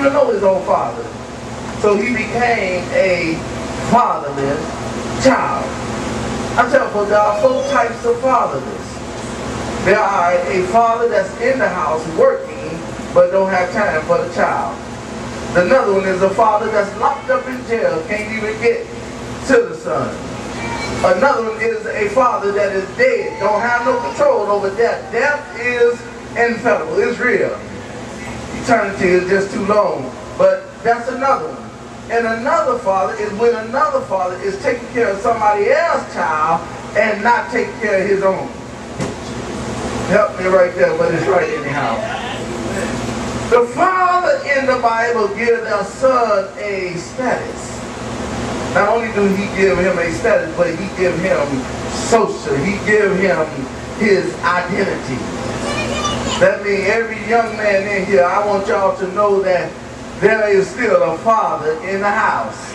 even know his own father. So he became a fatherless child. I tell folks there are 4 types of fatherless. There are a father that's in the house working but don't have time for the child. Another one is a father that's locked up in jail, can't even get to the son. Another one is a father that is dead, don't have no control over death. Death is infallible, it's real. Eternity is just too long. But that's another one. And another father is when another father is taking care of somebody else's child and not taking care of his own. Help me right there, but it's right anyhow. The father in the Bible gives their son a status. Not only do he give him a status, but he give him social. He give him his identity. That means every young man in here, I want y'all to know that there is still a father in the house.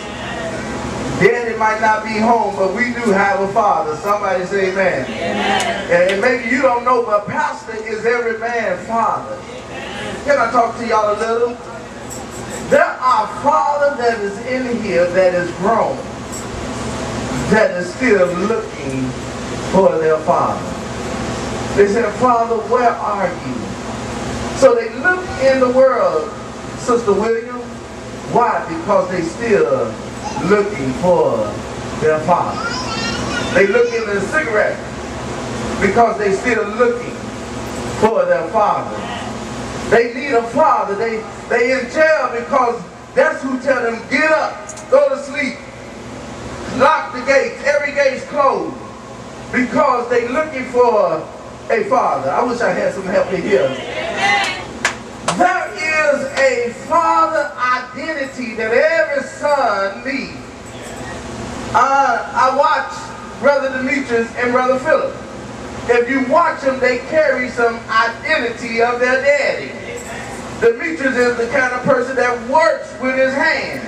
Daddy might not be home, but we do have a father. Somebody say amen. And maybe you don't know, but pastor is every man's father. Can I talk to y'all a little? There are fathers that is in here that is grown, that is still looking for their father. They said, Father, where are you? So they look in the world, Sister William. Why? Because they still looking for their father. They look in the cigarette because they still looking for their father. They need a father. They in jail because that's who tell them, get up, go to sleep, lock the gates, every gate's closed, because they looking for a father. I wish I had some help in here. There is a father identity that every son needs. I watch Brother Demetrius and Brother Philip. If you watch them, they carry some identity of their daddy. Demetrius is the kind of person that works with his hand.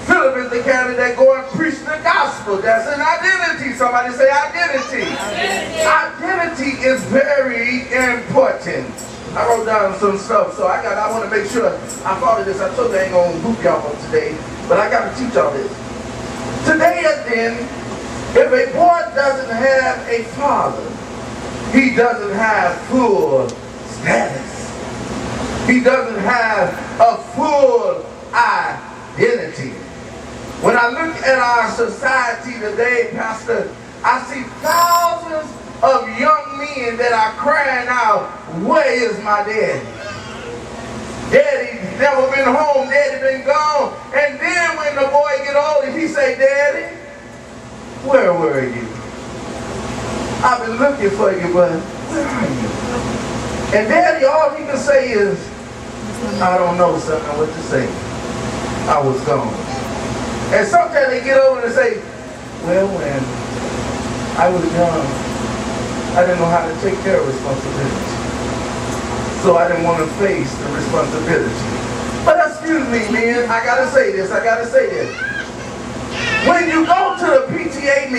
Philip is the kind that go and preach the gospel. That's an identity. Somebody say identity. Identity is very important. I wrote down some stuff, so I want to make sure I follow this. I told you I ain't going to boot y'all for today, but I got to teach y'all this. Today then, if a boy doesn't have a father, he doesn't have full status. He doesn't have a full identity. When I look at our society today, Pastor, I see thousands of young men that are crying out, where is my daddy? Daddy's never been home, daddy been gone. And then when the boy get older, he say, Daddy, where were you? I've been looking for you, but where are you? And Daddy, all he can say is, I don't know, son, what to say. I was gone. And sometimes they get over and say, well, when I was young, I didn't know how to take care of responsibility. So I didn't want to face the responsibility. But excuse me, man, I gotta say this. When you go to the PTA meeting,